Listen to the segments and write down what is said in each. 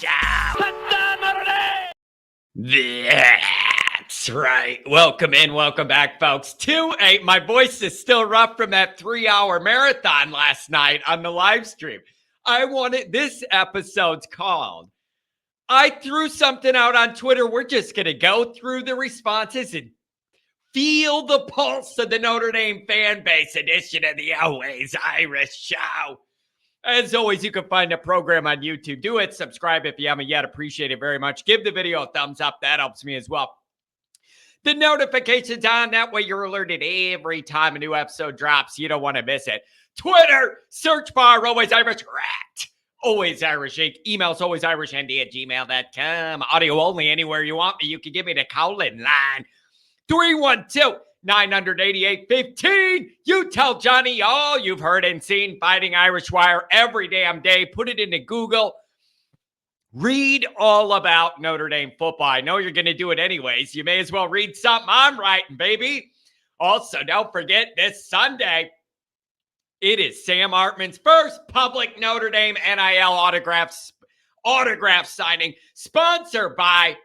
Show. That's right. Welcome in, welcome back, folks. 2-8. My voice is still rough from that 3-hour marathon last night on the live stream. This episode's called, I threw something out on Twitter. We're just going to go through the responses and feel the pulse of the Notre Dame fan base edition of the Always Irish Show. As always, you can find the program on YouTube. Do it. Subscribe if you haven't yet. Appreciate it very much. Give the video a thumbs up. That helps me as well. The notifications on. That way you're alerted every time a new episode drops. You don't want to miss it. Twitter, search bar, Always Irish Rat. Always Irish Inc. Emails alwaysirishandy@gmail.com. Audio only anywhere you want me. You can give me the call-in line. 312-988-15. You tell Johnny all you've heard and seen. Fighting Irish Wire every damn day. Put it into Google. Read all about Notre Dame football. I know you're going to do it anyways. You may as well read something I'm writing, baby. Also, don't forget this Sunday, it is Sam Hartman's first public Notre Dame NIL autograph signing, sponsored by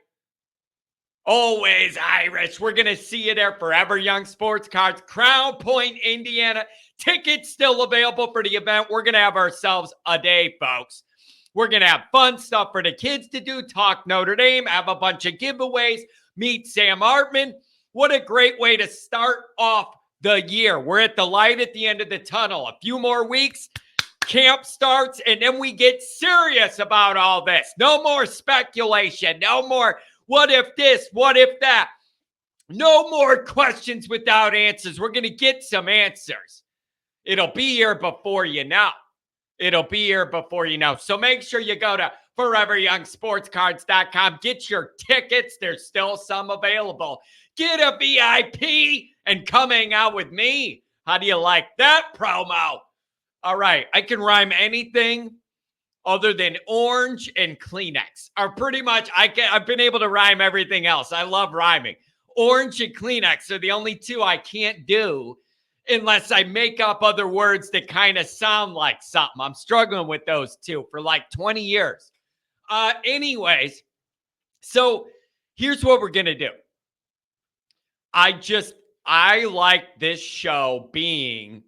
Always Irish. We're going to see you there. Forever Young Sports Cards, Crown Point, Indiana. Tickets still available for the event. We're going to have ourselves a day, folks. We're going to have fun stuff for the kids to do. Talk Notre Dame. Have a bunch of giveaways. Meet Sam Hartman. What a great way to start off the year. We're at the light at the end of the tunnel. A few more weeks. Camp starts, and then we get serious about all this. No more speculation. No more what if this, what if that. No more questions without answers. We're going to get some answers. It'll be here before you know. It'll be here before you know. So make sure you go to foreveryoungsportscards.com. Get your tickets. There's still some available. Get a VIP and come hang out with me. How do you like that promo? All right. I can rhyme anything other than orange and Kleenex. Are pretty much, I've been able to rhyme everything else. I love rhyming. Orange and Kleenex are the only two I can't do unless I make up other words that kind of sound like something. I'm struggling with those two for like 20 years. Anyways, so here's what we're going to do. I like this show being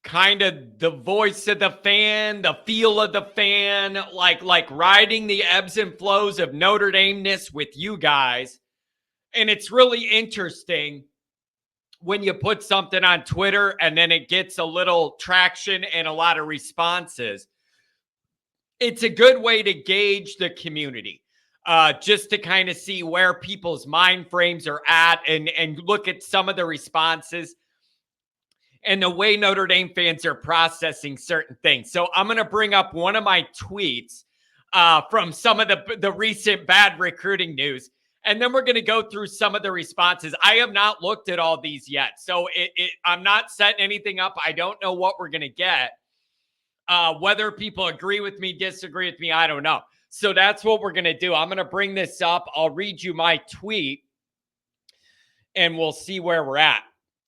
kind of the voice of the fan, the feel of the fan, like riding the ebbs and flows of Notre Dame-ness with you guys. And it's really interesting when you put something on Twitter and then it gets a little traction and a lot of responses. It's a good way to gauge the community, just to kind of see where people's mind frames are at and look at some of the responses and the way Notre Dame fans are processing certain things. So I'm going to bring up one of my tweets from some of the recent bad recruiting news. And then we're going to go through some of the responses. I have not looked at all these yet. So I'm not setting anything up. I don't know what we're going to get. Whether people agree with me, disagree with me, I don't know. So that's what we're going to do. I'm going to bring this up. I'll read you my tweet and we'll see where we're at.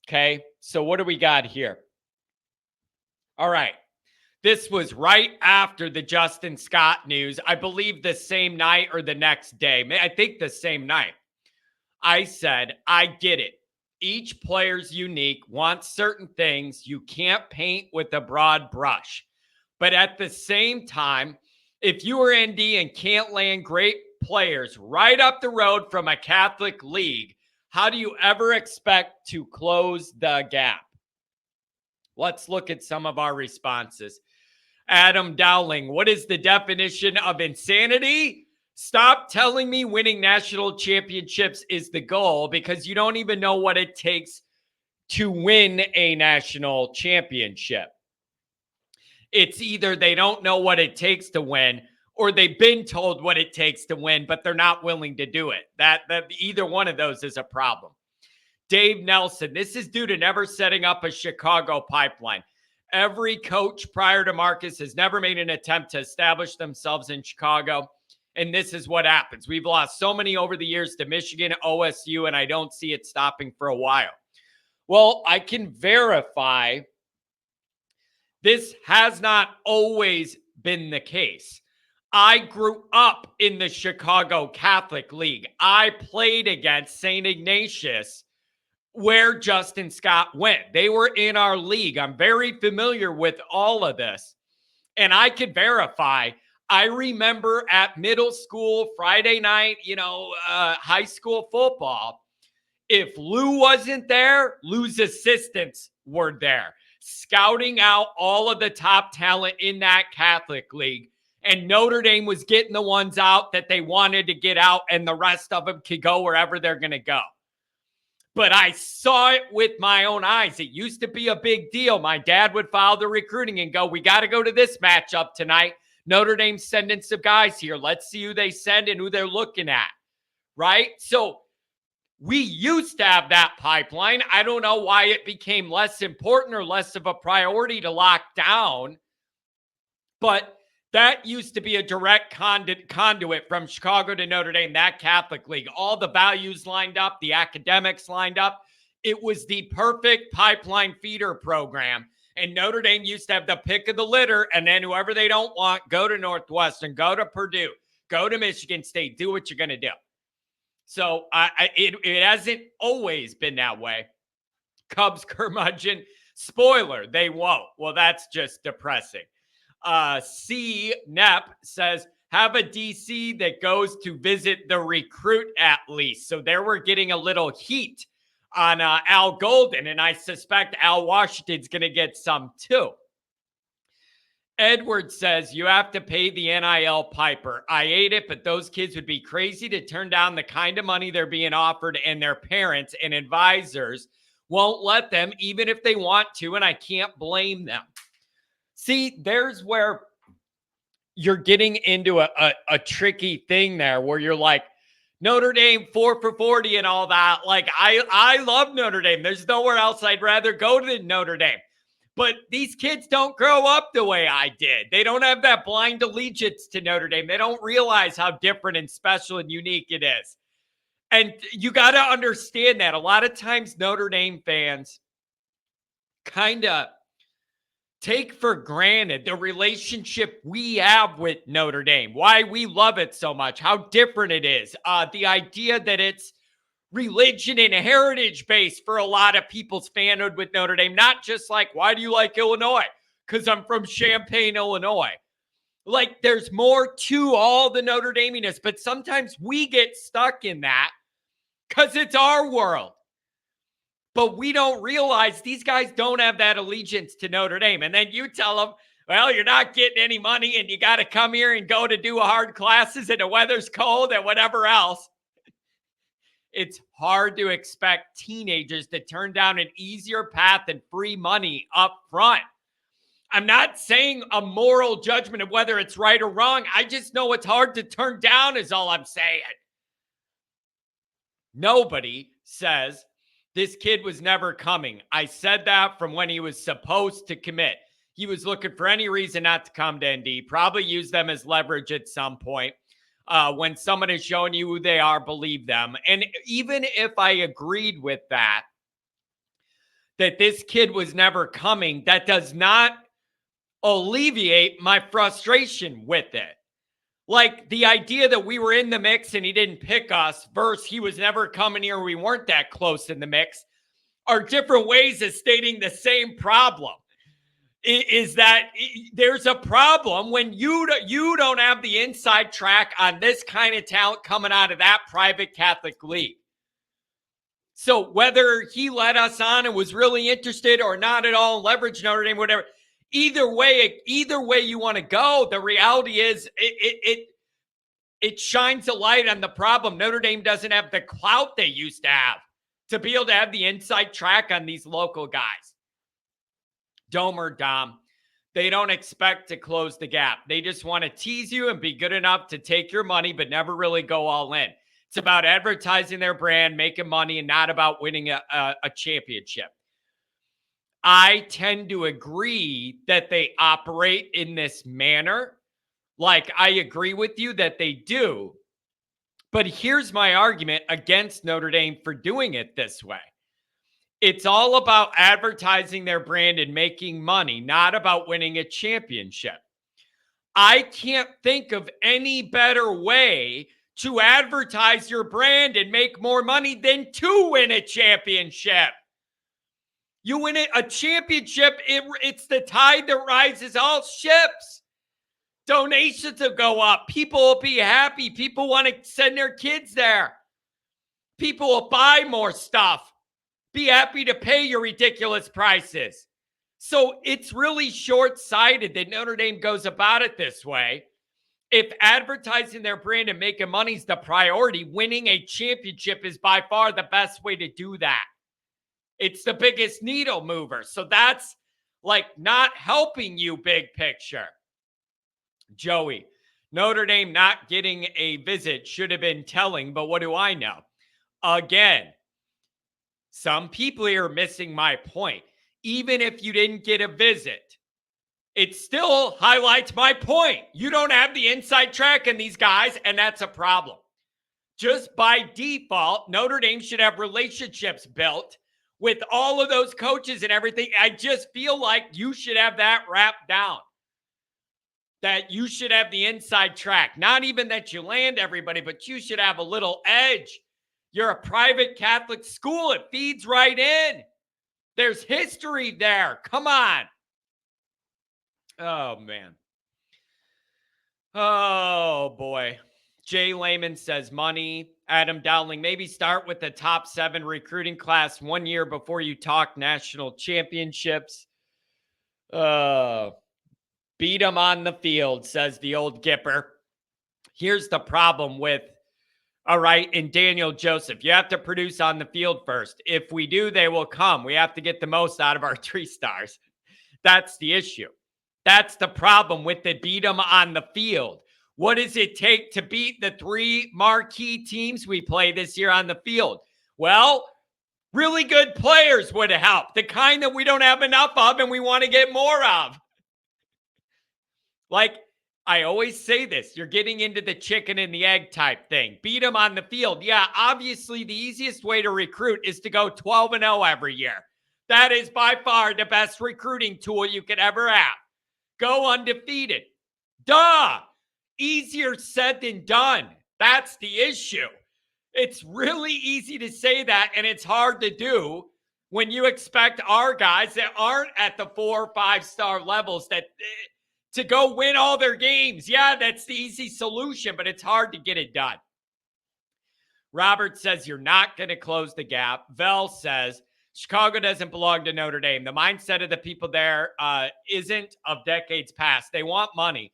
Okay. So what do we got here? All right. This was right after the Justin Scott news. I believe the same night or the next day. I think the same night. I said, I get it. Each player's unique, wants certain things. You can't paint with a broad brush. But at the same time, if you are ND and can't land great players right up the road from a Catholic league, how do you ever expect to close the gap? Let's look at some of our responses. Adam Dowling, what is the definition of insanity? Stop telling me winning national championships is the goal because you don't even know what it takes to win a national championship. It's either they don't know what it takes to win or they've been told what it takes to win, but they're not willing to do it. That either one of those is a problem. Dave Nelson, this is due to never setting up a Chicago pipeline. Every coach prior to Marcus has never made an attempt to establish themselves in Chicago, and this is what happens. We've lost so many over the years to Michigan, OSU, and I don't see it stopping for a while. Well, I can verify this has not always been the case. I grew up in the Chicago Catholic League. I played against St. Ignatius where Justin Scott went. They were in our league. I'm very familiar with all of this. And I could verify. I remember at middle school, Friday night, high school football, if Lou wasn't there, Lou's assistants were there, scouting out all of the top talent in that Catholic league. And Notre Dame was getting the ones out that they wanted to get out, and the rest of them could go wherever they're going to go. But I saw it with my own eyes. It used to be a big deal. My dad would file the recruiting and go, we got to go to this matchup tonight. Notre Dame's sending some guys here. Let's see who they send and who they're looking at, right? So we used to have that pipeline. I don't know why it became less important or less of a priority to lock down, but that used to be a direct conduit from Chicago to Notre Dame, that Catholic League. All the values lined up, the academics lined up. It was the perfect pipeline feeder program. And Notre Dame used to have the pick of the litter, and then whoever they don't want, go to Northwestern, go to Purdue, go to Michigan State, do what you're going to do. So it hasn't always been that way. Cubs curmudgeon, spoiler, they won't. Well, that's just depressing. C. Nepp says, have a DC that goes to visit the recruit at least. So there we're getting a little heat on Al Golden, and I suspect Al Washington's going to get some too. Edward says, you have to pay the NIL piper. I ate it, but those kids would be crazy to turn down the kind of money they're being offered, and their parents and advisors won't let them, even if they want to, and I can't blame them. See, there's where you're getting into a tricky thing there where you're like, Notre Dame 4 for 40 and all that. Like, I love Notre Dame. There's nowhere else I'd rather go than Notre Dame. But these kids don't grow up the way I did. They don't have that blind allegiance to Notre Dame. They don't realize how different and special and unique it is. And you got to understand that. A lot of times Notre Dame fans kind of take for granted the relationship we have with Notre Dame, why we love it so much, how different it is. The idea that it's religion and heritage based for a lot of people's fanhood with Notre Dame, not just like, why do you like Illinois? Because I'm from Champaign, Illinois. Like, there's more to all the Notre Dameness, but sometimes we get stuck in that because it's our world. But we don't realize these guys don't have that allegiance to Notre Dame. And then you tell them, well, you're not getting any money and you got to come here and go to do hard classes and the weather's cold and whatever else. It's hard to expect teenagers to turn down an easier path and free money up front. I'm not saying a moral judgment of whether it's right or wrong. I just know it's hard to turn down is all I'm saying. Nobody says this kid was never coming. I said that from when he was supposed to commit. He was looking for any reason not to come to ND, probably use them as leverage at some point. When someone is showing you who they are, believe them. And even if I agreed with that this kid was never coming, that does not alleviate my frustration with it. Like, the idea that we were in the mix and he didn't pick us versus he was never coming here, we weren't that close in the mix, are different ways of stating the same problem. Is that there's a problem when you don't have the inside track on this kind of talent coming out of that private Catholic league. So whether he let us on and was really interested or not at all, leverage Notre Dame, whatever, either way you want to go, the reality is it shines a light on the problem. Notre Dame doesn't have the clout they used to have to be able to have the inside track on these local guys. Dom, they don't expect to close the gap. They just want to tease you and be good enough to take your money, but never really go all in. It's about advertising their brand, making money, and not about winning a championship. I tend to agree that they operate in this manner. Like, I agree with you that they do. But here's my argument against Notre Dame for doing it this way. It's all about advertising their brand and making money, not about winning a championship. I can't think of any better way to advertise your brand and make more money than to win a championship. You win a championship, it's the tide that rises all ships. Donations will go up. People will be happy. People want to send their kids there. People will buy more stuff. Be happy to pay your ridiculous prices. So it's really short-sighted that Notre Dame goes about it this way. If advertising their brand and making money is the priority, winning a championship is by far the best way to do that. It's the biggest needle mover. So that's like not helping you big picture. Joey, Notre Dame not getting a visit should have been telling, but what do I know? Again, some people here are missing my point. Even if you didn't get a visit, it still highlights my point. You don't have the inside track in these guys, and that's a problem. Just by default, Notre Dame should have relationships built with all of those coaches and everything. I just feel like you should have that wrapped down. That you should have the inside track. Not even that you land everybody, but you should have a little edge. You're a private Catholic school. It feeds right in. There's history there. Come on. Oh, man. Oh, boy. Jay Lehman says money. Adam Dowling, maybe start with the top 7 recruiting class 1 year before you talk national championships. Beat them on the field, says the old Gipper. Here's the problem with, all right, and Daniel Joseph, you have to produce on the field first. If we do, they will come. We have to get the most out of our 3 stars. That's the issue. That's the problem with the beat them on the field. What does it take to beat the 3 marquee teams we play this year on the field? Well, really good players would help. The kind that we don't have enough of and we want to get more of. Like, I always say this, you're getting into the chicken and the egg type thing. Beat them on the field. Yeah, obviously the easiest way to recruit is to go 12-0 every year. That is by far the best recruiting tool you could ever have. Go undefeated. Duh. Easier said than done. That's the issue. It's really easy to say that, and it's hard to do when you expect our guys that aren't at the 4 or 5-star levels to go win all their games. Yeah, that's the easy solution, but it's hard to get it done. Robert says you're not going to close the gap. Vel says Chicago doesn't belong to Notre Dame. The mindset of the people there isn't of decades past. They want money.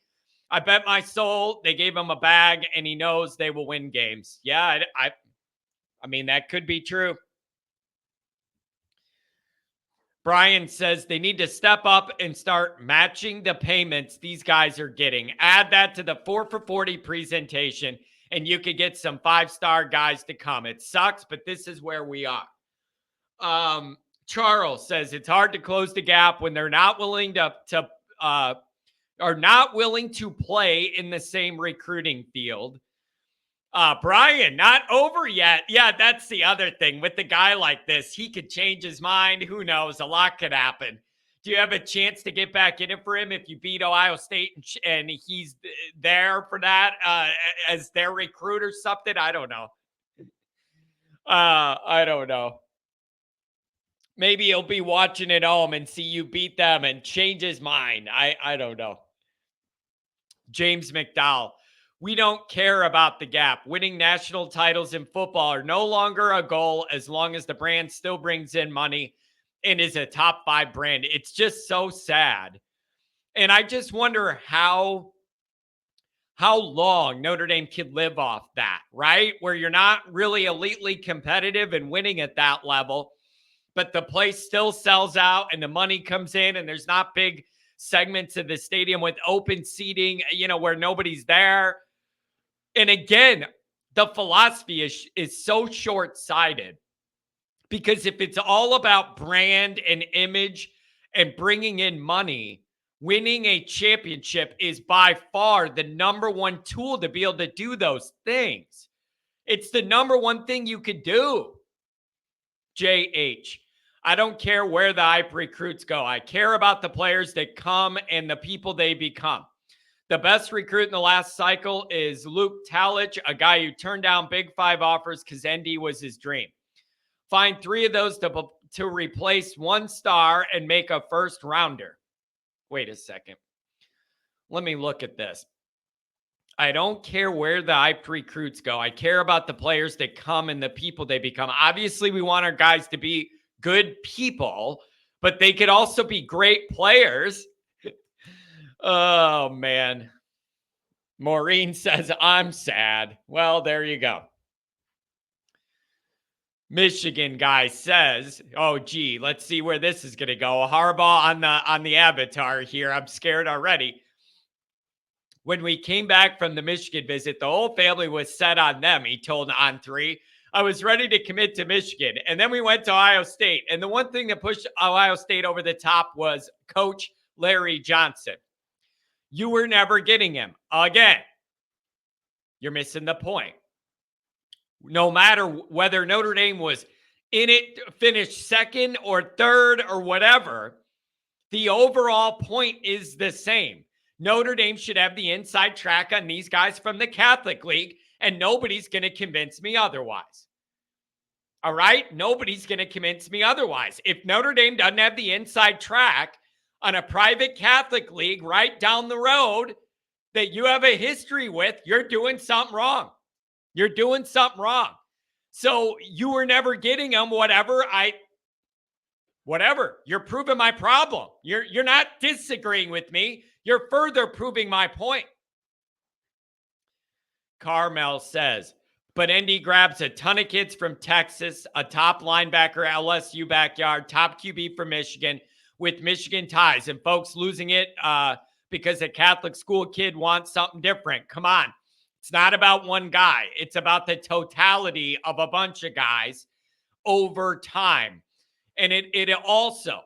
I bet my soul they gave him a bag and he knows they will win games. Yeah, I mean, that could be true. Brian says they need to step up and start matching the payments these guys are getting. Add that to the 4 for 40 presentation, and you could get some 5-star guys to come. It sucks, but this is where we are. Charles says it's hard to close the gap when they're not willing are not willing to play in the same recruiting field. Brian, not over yet. Yeah, that's the other thing. With the guy like this, he could change his mind. Who knows? A lot could happen. Do you have a chance to get back in it for him if you beat Ohio State and he's there for that as their recruit or something? I don't know. I don't know. Maybe he'll be watching at home and see you beat them and change his mind. I don't know. James McDowell. We don't care about the gap. Winning national titles in football are no longer a goal as long as the brand still brings in money and is a top 5 brand. It's just so sad. And I just wonder how long Notre Dame could live off that, right? Where you're not really elitely competitive and winning at that level, but the place still sells out and the money comes in and there's not big segments of the stadium with open seating, where nobody's there. And again, the philosophy is so short-sighted because if it's all about brand and image and bringing in money, winning a championship is by far the number one tool to be able to do those things. It's the number one thing you could do. JH. I don't care where the hype recruits go. I care about the players that come and the people they become. The best recruit in the last cycle is Luke Talich, a guy who turned down Big Five offers because ND was his dream. Find 3 of those to replace 1 star and make a first rounder. Wait a second. Let me look at this. I don't care where the hyped recruits go. I care about the players that come and the people they become. Obviously, we want our guys to be good people, but they could also be great players. Oh, man. Maureen says, I'm sad. Well, there you go. Michigan guy says, oh, gee, let's see where this is going to go. Harbaugh on the avatar here. I'm scared already. When we came back from the Michigan visit, the whole family was set on them, he told On3. I was ready to commit to Michigan. And then we went to Ohio State. And the one thing that pushed Ohio State over the top was Coach Larry Johnson. You were never getting him. Again, you're missing the point. No matter whether Notre Dame was in it, finished second or third or whatever, the overall point is the same. Notre Dame should have the inside track on these guys from the Catholic League, and nobody's going to convince me otherwise. All right? Nobody's going to convince me otherwise. If Notre Dame doesn't have the inside track on a private Catholic league right down the road that you have a history with, you're doing something wrong. You're doing something wrong. So you were never getting them, whatever. You're proving my problem. You're not disagreeing with me. You're further proving my point. Carmel says, but ND grabs a ton of kids from Texas, a top linebacker, LSU backyard, top QB from Michigan with Michigan ties, and folks losing it because a Catholic school kid wants something different. Come on. It's not about one guy. It's about the totality of a bunch of guys over time. And it also,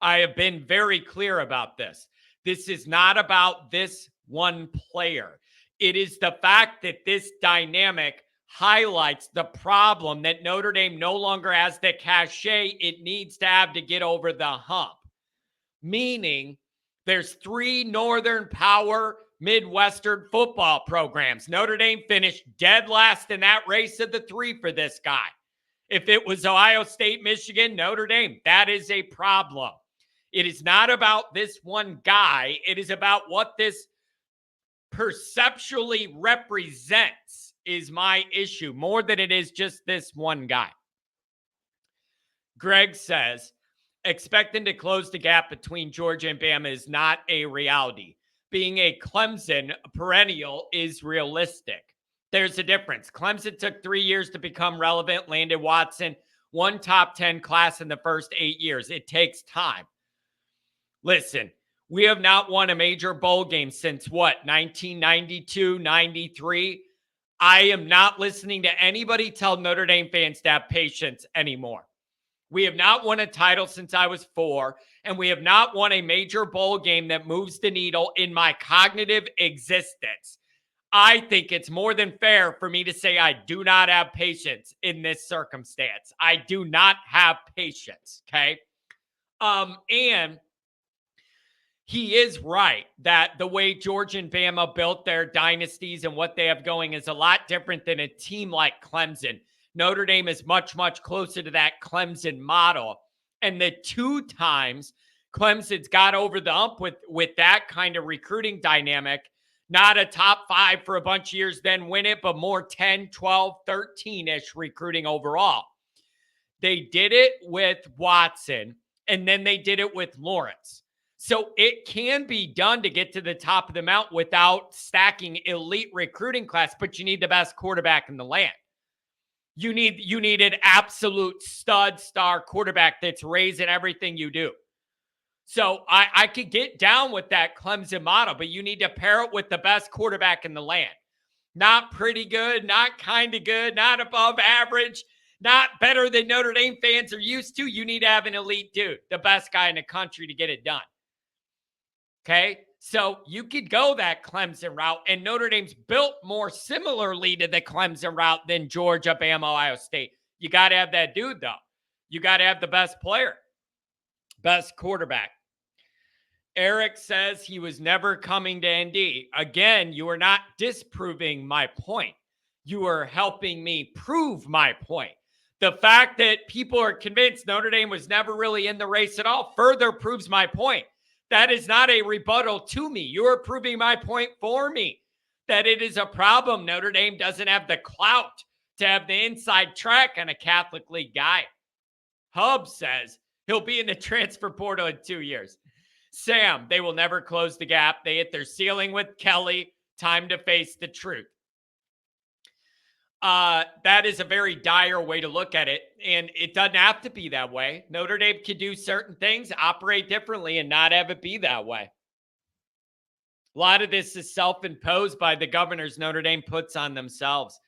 I have been very clear about this. This is not about this one player. It is the fact that this dynamic highlights the problem that Notre Dame no longer has the cachet it needs to have to get over the hump. Meaning, there's 3 Northern Power Midwestern football programs. Notre Dame finished dead last in that race of the 3 for this guy. If it was Ohio State, Michigan, Notre Dame, that is a problem. It is not about this one guy. It is about what this perceptually represents is my issue, more than it is just this one guy. Greg says, expecting to close the gap between Georgia and Bama is not a reality. Being a Clemson perennial is realistic. There's a difference. Clemson took 3 years to become relevant, landed Watson, 1 top 10 class in the first 8 years. It takes time. Listen, we have not won a major bowl game since what, 1992, 93? I am not listening to anybody tell Notre Dame fans to have patience anymore. We have not won a title since I was 4, and we have not won a major bowl game that moves the needle in my cognitive existence. I think it's more than fair for me to say I do not have patience in this circumstance. I do not have patience, okay? And he is right that the way Georgia and Bama built their dynasties and what they have going is a lot different than a team like Clemson. Notre Dame is much, much closer to that Clemson model. And the 2 times Clemson's got over the hump with that kind of recruiting dynamic, not a top 5 for a bunch of years, then win it, but more 10, 12, 13-ish recruiting overall. They did it with Watson, and then they did it with Lawrence. So it can be done to get to the top of the mountain without stacking elite recruiting class, but you need the best quarterback in the land. You need an absolute stud star quarterback that's raising everything you do. So I could get down with that Clemson model, but you need to pair it with the best quarterback in the land. Not pretty good, not kind of good, not above average, not better than Notre Dame fans are used to. You need to have an elite dude, the best guy in the country to get it done. Okay? So you could go that Clemson route, and Notre Dame's built more similarly to the Clemson route than Georgia, Bama, Ohio State. You got to have that dude, though. You got to have the best player, best quarterback. Eric says he was never coming to ND. Again, you are not disproving my point. You are helping me prove my point. The fact that people are convinced Notre Dame was never really in the race at all further proves my point. That is not a rebuttal to me. You are proving my point for me, that it is a problem. Notre Dame doesn't have the clout to have the inside track on a Catholic League guy. Hub says he'll be in the transfer portal in 2 years. Sam, they will never close the gap. They hit their ceiling with Kelly. Time to face the truth. That is a very dire way to look at it, and it doesn't have to be that way. Notre Dame can do certain things, operate differently, and not have it be that way. A lot of this is self-imposed by the governors Notre Dame puts on themselves.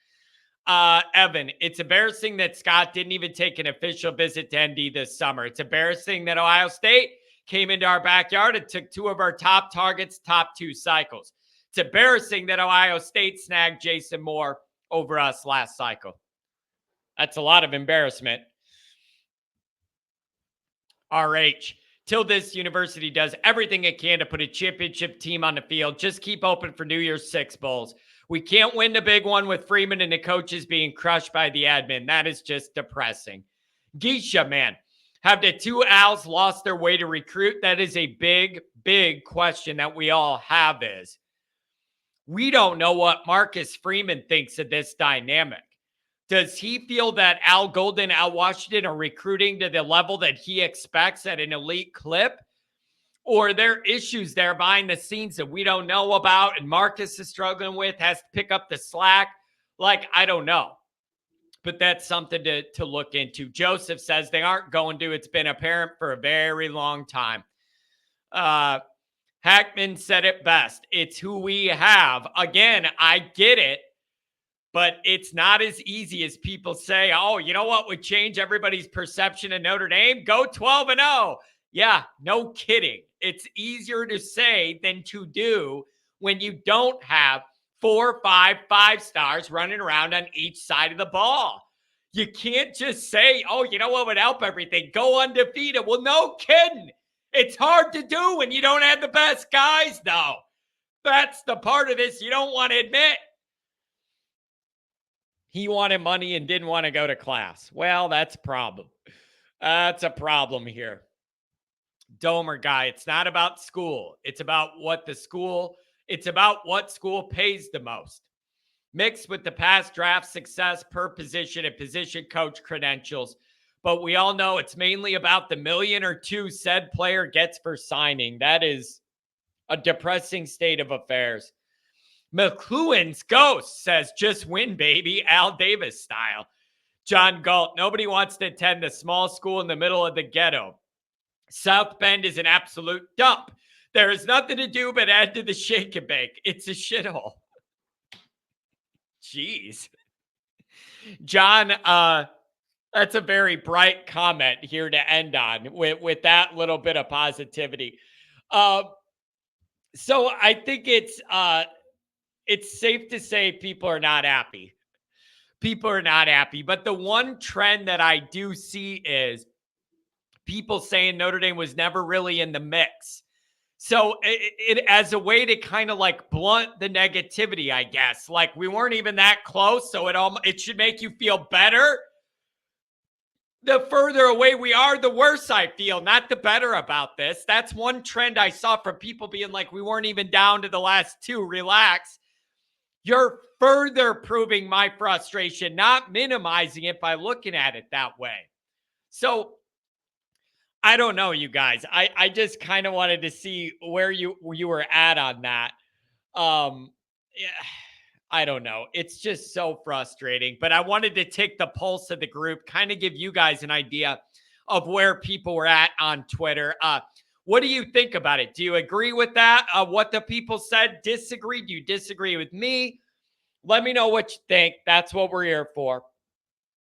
Evan, it's embarrassing that Scott didn't even take an official visit to ND this summer. It's embarrassing that Ohio State came into our backyard and took two of our top targets, top 2 cycles. It's embarrassing that Ohio State snagged Jason Moore over us last cycle. That's a lot of embarrassment. RH, till this university does everything it can to put a championship team on the field. Just keep open for New Year's Six bowls. We can't win the big one with Freeman and the coaches being crushed by the admin. That is just depressing. Geisha, man, have the 2 Owls lost their way to recruit? That is a big, big question that we all have is, we don't know what Marcus Freeman thinks of this dynamic. Does he feel that Al Golden, Al Washington are recruiting to the level that he expects at an elite clip? Or are there issues there behind the scenes that we don't know about and Marcus is struggling with, has to pick up the slack? Like, I don't know. But that's something to look into. Joseph says they aren't going to. It's been apparent for a very long time. Hackman said it best. It's who we have. Again, I get it, but it's not as easy as people say. Oh, you know what would change everybody's perception of Notre Dame? Go 12-0. Yeah, no kidding. It's easier to say than to do when you don't have 4 or 5 5-stars running around on each side of the ball. You can't just say, oh, you know what would help everything? Go undefeated. Well, no kidding. It's hard to do when you don't have the best guys, though. That's the part of this you don't want to admit. He wanted money and didn't want to go to class. Well, that's a problem. That's a problem here. Domer guy, it's not about school. It's about what school pays the most. Mixed with the past draft success per position and position coach credentials. But we all know it's mainly about the $1 million or $2 million said player gets for signing. That is a depressing state of affairs. McLuhan's ghost says, just win, baby, Al Davis style. John Galt, nobody wants to attend a small school in the middle of the ghetto. South Bend is an absolute dump. There is nothing to do but add to the shake and bake. It's a shithole. Jeez. John, that's a very bright comment here to end on with that little bit of positivity. So I think it's safe to say people are not happy. People are not happy. But the one trend that I do see is people saying Notre Dame was never really in the mix. So it as a way to kind of like blunt the negativity, I guess. Like we weren't even that close, so it should make you feel better. The further away we are, the worse I feel, not the better about this. That's one trend I saw from people being like, we weren't even down to the last 2. Relax. You're further proving my frustration, not minimizing it by looking at it that way. So I don't know, you guys. I just kind of wanted to see where you were at on that. Yeah, I don't know. It's just so frustrating. But I wanted to take the pulse of the group, kind of give you guys an idea of where people were at on Twitter. What do you think about it? Do you agree with that? What the people said? Disagree? Do you disagree with me? Let me know what you think. That's what we're here for.